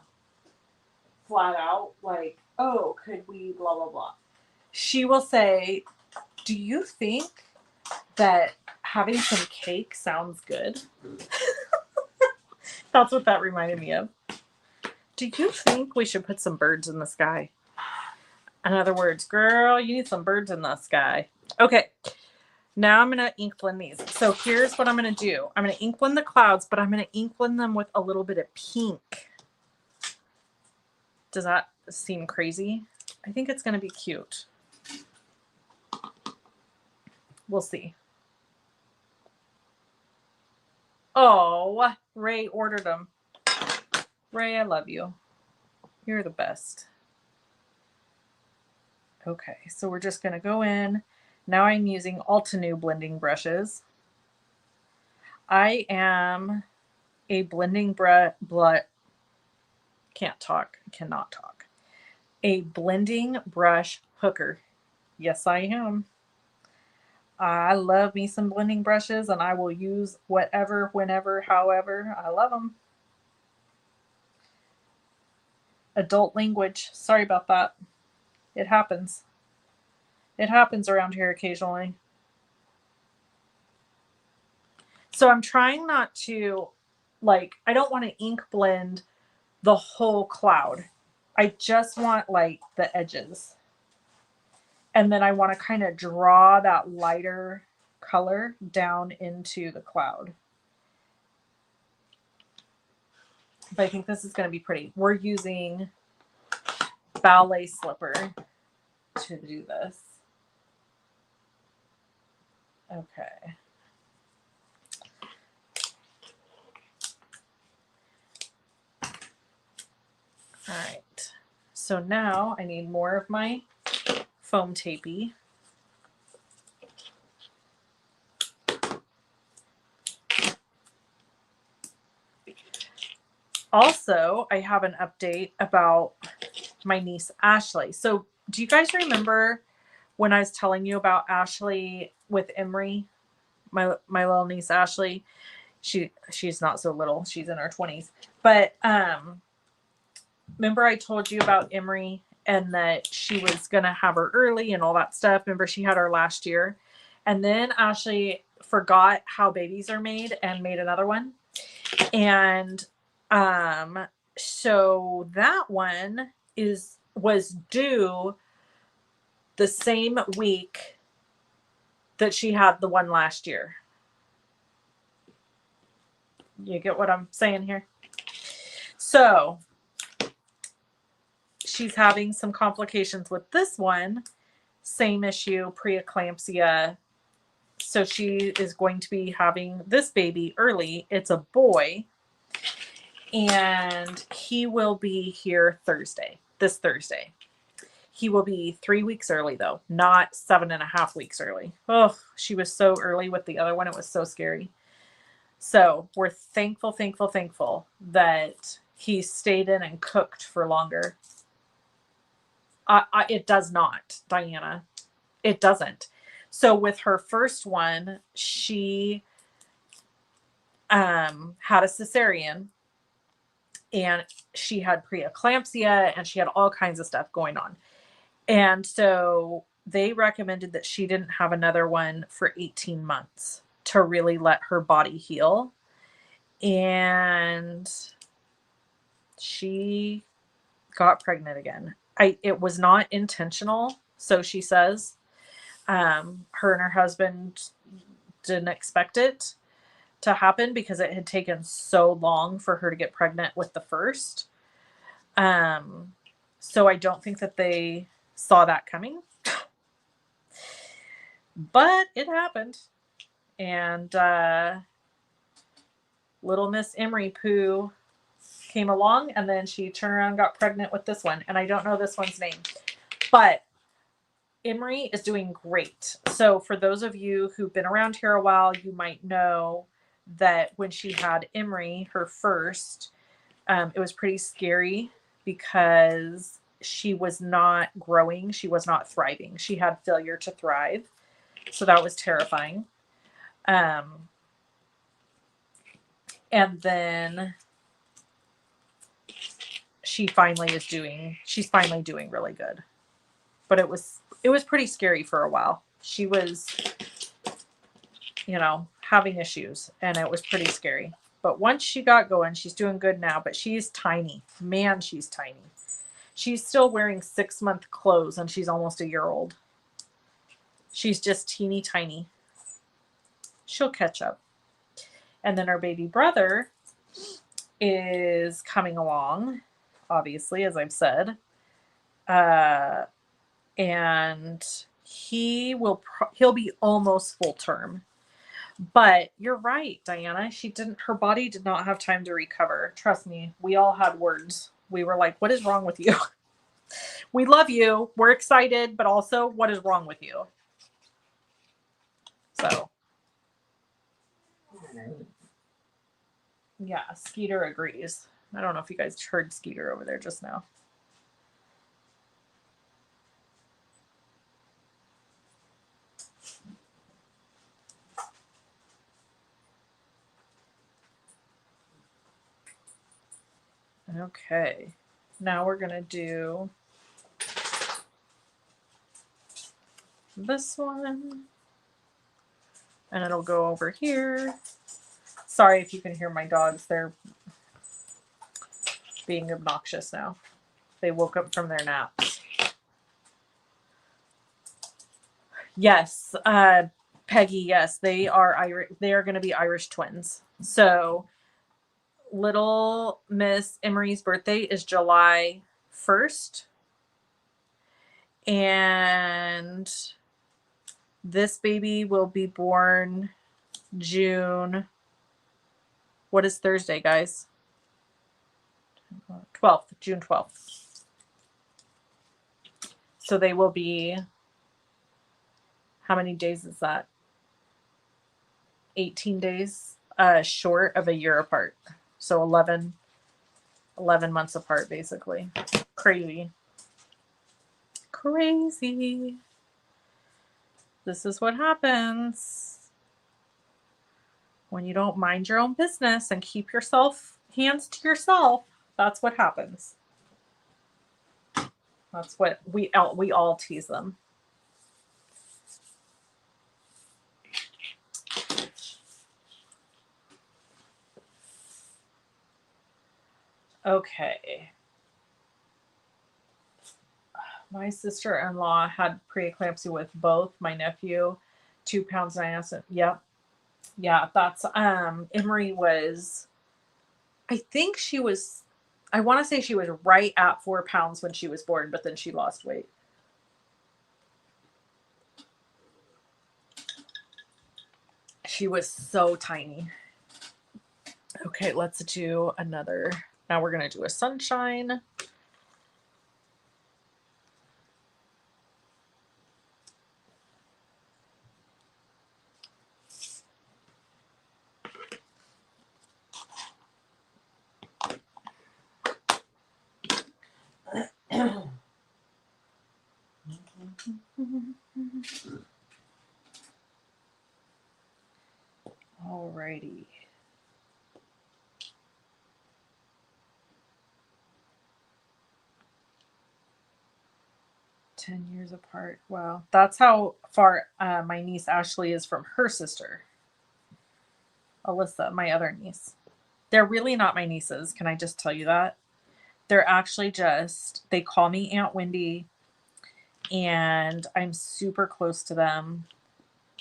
flat out like, oh, could we blah, blah, blah. She will say, do you think that having some cake sounds good? That's what that reminded me of. Do you think we should put some birds in the sky? In other words, girl, you need some birds in the sky. Okay. Now I'm going to ink blend these. So here's what I'm going to do. I'm going to ink blend the clouds, but I'm going to ink blend them with a little bit of pink. Does that seem crazy? I think it's going to be cute. We'll see. Oh, Ray ordered them. Ray, I love you. You're the best. Okay, so we're just going to go in. Now I'm using Altenew blending brushes. I am a blending cannot talk. A blending brush hooker. Yes, I am. I love me some blending brushes, and I will use whatever, whenever, however. I love them. Adult language. Sorry about that. It happens. It happens around here occasionally. So I'm trying not to, like, I don't want to ink blend the whole cloud. I just want like the edges. And then I want to kind of draw that lighter color down into the cloud. But I think this is going to be pretty. We're using ballet slipper to do this. Okay. All right. So now I need more of my foam tapey. Also, I have an update about my niece Ashley. So do you guys remember when I was telling you about Ashley with Emery, my little niece Ashley? She's not so little. She's in her 20s. But remember I told you about Emery and that she was going to have her early and all that stuff. Remember she had her last year. And then Ashley forgot how babies are made and made another one. And so that one was due the same week that she had the one last year. You get what I'm saying here? So she's having some complications with this one. Same issue, preeclampsia. So she is going to be having this baby early. It's a boy. And he will be here this Thursday. He will be 3 weeks early, though, not 7.5 weeks early. Oh, she was so early with the other one. It was so scary. So we're thankful that he stayed in and cooked for longer. It does not, Diana. It doesn't. So with her first one, she had a cesarean. And she had preeclampsia and she had all kinds of stuff going on. And so they recommended that she didn't have another one for 18 months to really let her body heal. And she got pregnant again. It was not intentional, so she says. Her and her husband didn't expect it to happen because it had taken so long for her to get pregnant with the first. So I don't think that they saw that coming. But it happened. And little Miss Emery Pooh came along, and then she turned around and got pregnant with this one. And I don't know this one's name. But Emery is doing great. So for those of you who've been around here a while, you might know that when she had Emery, her first, it was pretty scary because she was not growing. She was not thriving. She had failure to thrive. So that was terrifying. And then she's finally doing really good. But it was pretty scary for a while. She was, having issues, and it was pretty scary. But once she got going, she's doing good now, but she's tiny. Man, she's tiny. She's still wearing 6-month clothes, and she's almost a year old. She's just teeny tiny. She'll catch up. And then our baby brother is coming along. obviously, as I've said. And he'll be almost full term. But you're right, Diana. Her body did not have time to recover. Trust me, we all had words. We were like, what is wrong with you? We love you. We're excited, but also, what is wrong with you? So, yeah, Skeeter agrees. I don't know if you guys heard Skeeter over there just now. Okay, now we're going to do this one. And it'll go over here. Sorry if you can hear my dogs. They're being obnoxious now. They woke up from their naps. Yes, Peggy, yes, they are Irish. They are going to be Irish twins. So little Miss Emery's birthday is July 1st. And this baby will be born June. What is Thursday, guys? 12th, June 12th. So they will be, how many days is that? 18 days short of a year apart. So 11 months apart, basically. Crazy. Crazy. This is what happens when you don't mind your own business and keep hands to yourself. That's what happens. That's what we all tease them. Okay. My sister-in-law had preeclampsia with both. My nephew, 2 pounds 9 ounces. Yep. Yeah, that's Emery was, I want to say she was right at 4 pounds when she was born, but then she lost weight. She was so tiny. Okay, let's do another. Now we're going to do a sunshine. Alrighty. "10 years apart." Wow. That's how far my niece Ashley is from her sister, Alyssa, my other niece. They're really not my nieces. Can I just tell you that? They're actually they call me Aunt Wendy, and I'm super close to them,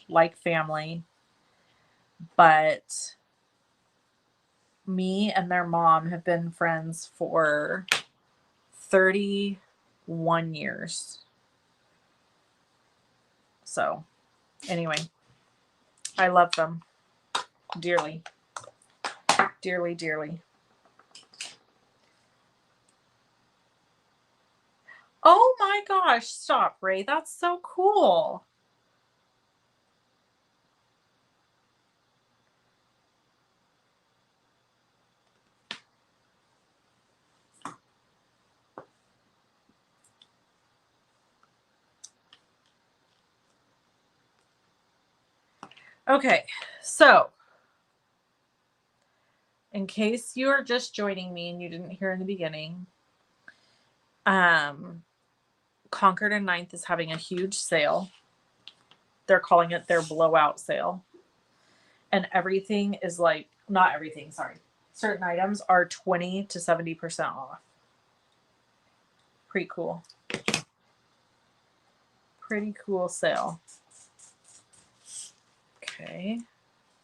like family. But me and their mom have been friends for 31 years. So, anyway, I love them dearly. Dearly, dearly. Oh my gosh, stop, Ray. That's so cool. Okay, so in case you are just joining me and you didn't hear in the beginning, Concord and Ninth is having a huge sale. They're calling it their blowout sale. And everything is not everything, sorry. Certain items are 20 to 70% off. Pretty cool. Pretty cool sale. Okay.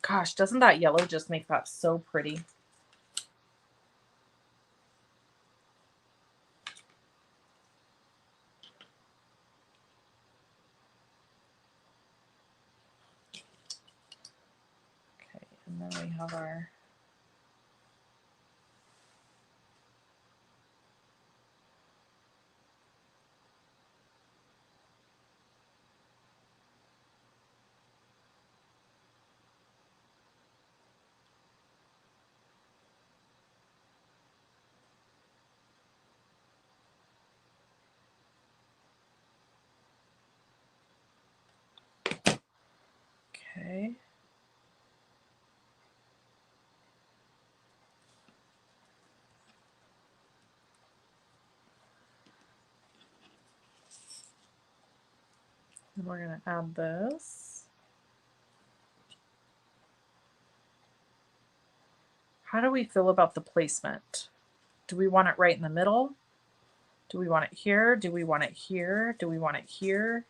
Gosh, doesn't that yellow just make that so pretty? And then we have our okay. And we're going to add this. How do we feel about the placement? Do we want it right in the middle? Do we want it here? Do we want it here? Do we want it here?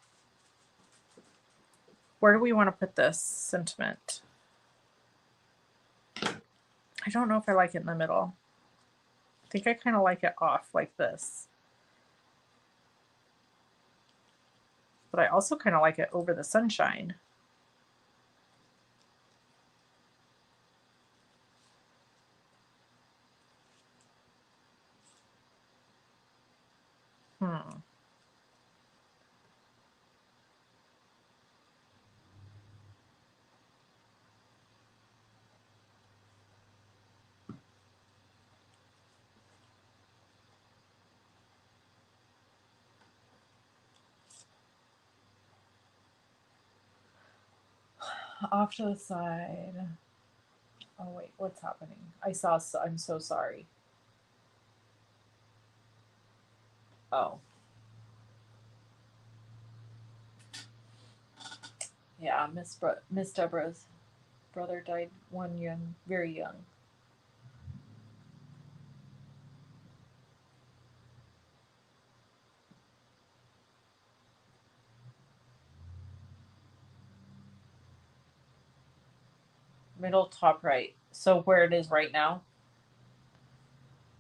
Where do we want to put this sentiment? I don't know if I like it in the middle. I think I kind of like it off like this. But I also kind of like it over the sunshine. Off to the side. Oh wait, what's happening? I'm so sorry. Oh. Yeah, Miss Deborah's brother died very young. Middle top right. So where it is right now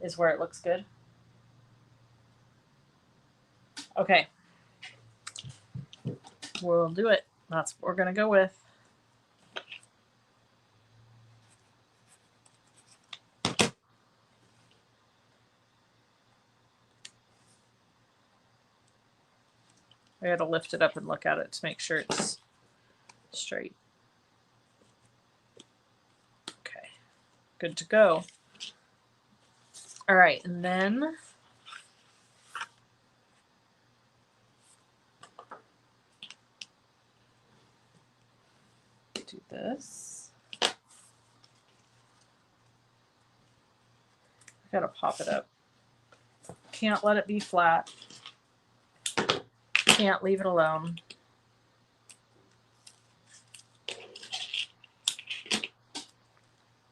is where it looks good. Okay. We'll do it. That's what we're going to go with. I got to lift it up and look at it to make sure it's straight. Okay. Good to go. All right. And then do this. I got to pop it up. Can't let it be flat. Can't leave it alone.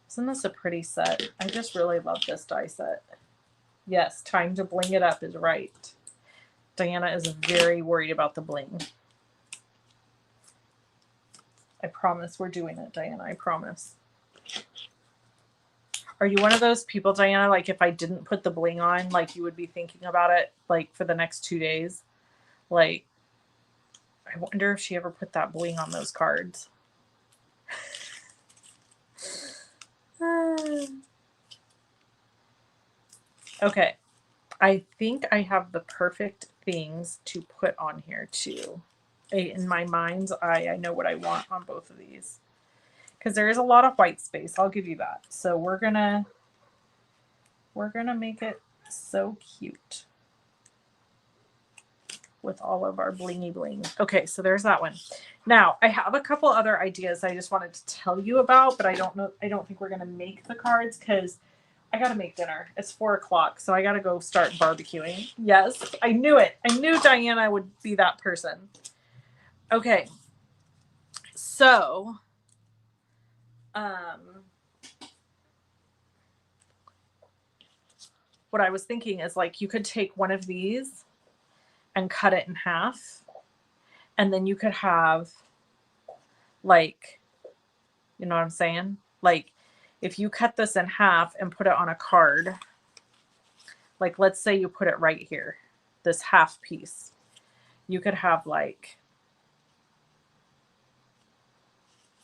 Isn't this a pretty set? I just really love this die set. Yes, time to bling it up is right. Diana is very worried about the bling. I promise we're doing it, Diana. I promise. Are you one of those people, Diana, like if I didn't put the bling on, like you would be thinking about it like for the next 2 days? Like, I wonder if she ever put that bling on those cards. Okay. I think I have the perfect things to put on here too. In my mind's eye, I know what I want on both of these. Because there is a lot of white space, I'll give you that. So we're gonna make it so cute with all of our blingy bling. Okay, so there's that one. Now I have a couple other ideas I just wanted to tell you about, but I don't think we're gonna make the cards because I gotta make dinner. It's 4 o'clock, so I gotta go start barbecuing. Yes, I knew it. I knew Diana would be that person. Okay, so what I was thinking is like you could take one of these and cut it in half, and then you could have like, you know what I'm saying? Like if you cut this in half and put it on a card, like let's say you put it right here, this half piece, you could have like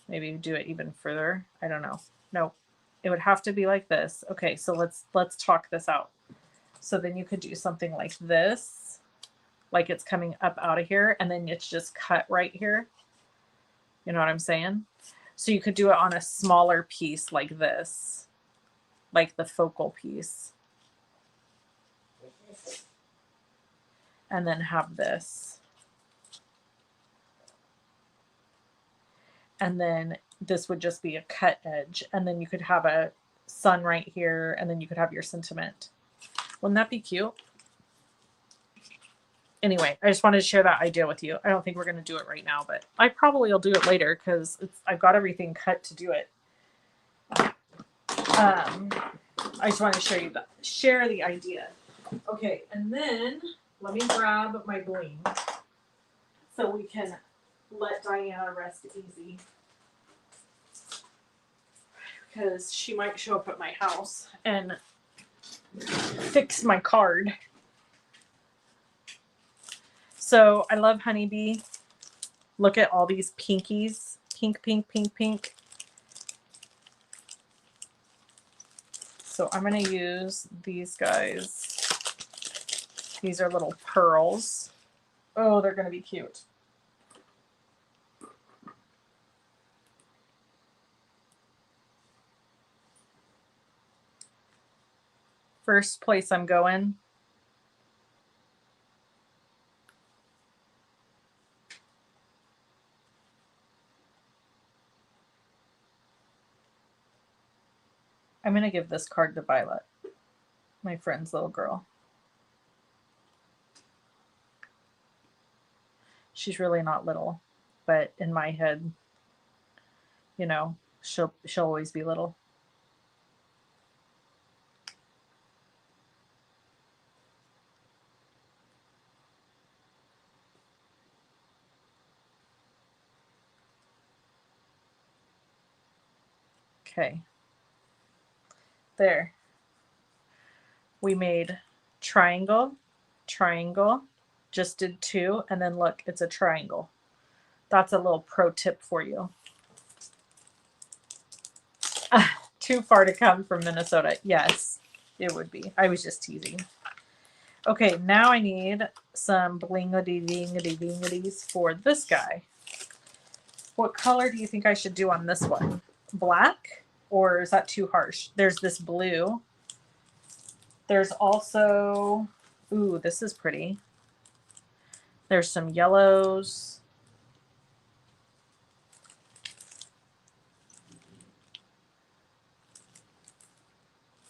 Maybe do it even further. I don't know. No, it would have to be like this. Okay, so let's talk this out. So then you could do something like this, like it's coming up out of here, and then it's just cut right here. You know what I'm saying? So you could do it on a smaller piece like this, like the focal piece. And then have this. And then this would just be a cut edge. And then you could have a sun right here, and then you could have your sentiment. Wouldn't that be cute? Anyway, I just wanted to share that idea with you. I don't think we're going to do it right now, but I probably will do it later because I've got everything cut to do it. I just want to show you share the idea. Okay, and then let me grab my bling so we can let Diana rest easy, because she might show up at my house and fix my card. So I love Honeybee. Look at all these pinkies. Pink, pink, pink, pink. So I'm going to use these guys. These are little pearls. Oh, they're going to be cute. First place I'm going. I'm going to give this card to Violet, my friend's little girl. She's really not little, but in my head, you know, she'll always be little. Okay. There. We made triangle, triangle, just did 2, and then look, it's a triangle. That's a little pro tip for you. Too far to come from Minnesota. Yes, it would be. I was just teasing. Okay, now I need some blingity-dingity-dingities for this guy. What color do you think I should do on this one? Black? Or is that too harsh? There's this blue. There's also, ooh, this is pretty. There's some yellows.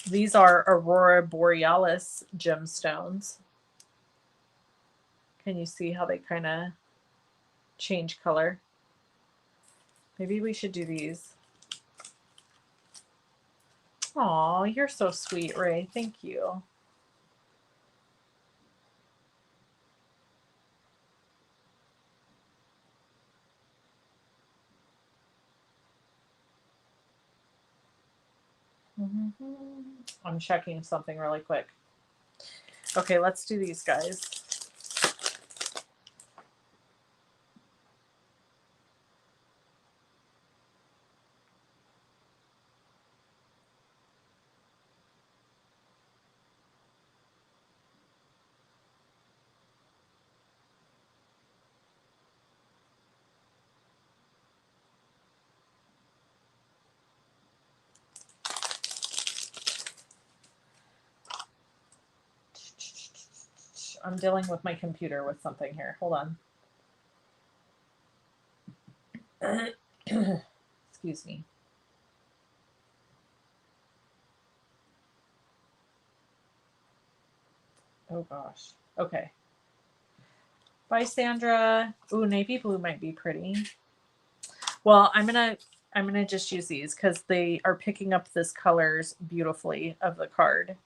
These are Aurora Borealis gemstones. Can you see how they kind of change color? Maybe we should do these. Aw, you're so sweet, Ray. Thank you. I'm checking something really quick. Okay, let's do these guys. I'm dealing with my computer with something here. Hold on. Excuse me. Oh gosh. Okay. Bye, Sandra. Ooh, navy blue might be pretty. Well, I'm gonna just use these because they are picking up this colors beautifully of the card.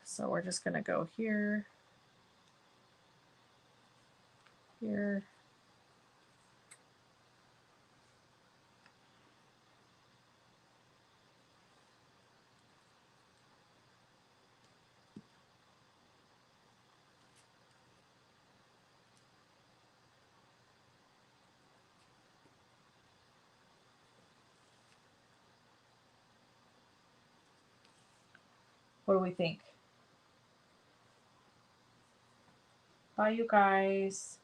So we're just gonna go here, here. What do we think? Bye, you guys.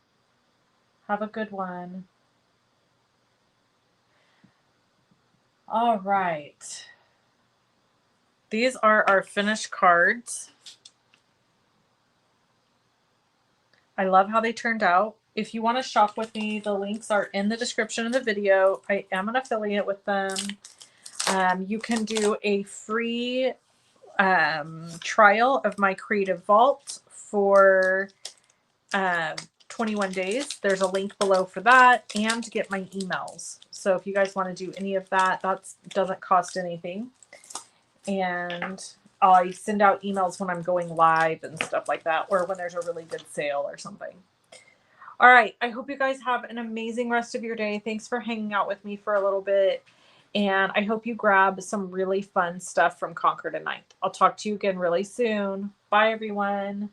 Have a good one. All right. These are our finished cards. I love how they turned out. If you want to shop with me, the links are in the description of the video. I am an affiliate with them. You can do a free trial of my Creative Vault for 21 days. There's a link below for that, and to get my emails. So if you guys want to do any of that, that doesn't cost anything. And I send out emails when I'm going live and stuff like that, or when there's a really good sale or something. All right. I hope you guys have an amazing rest of your day. Thanks for hanging out with me for a little bit. And I hope you grab some really fun stuff from Conquer tonight. I'll talk to you again really soon. Bye, everyone.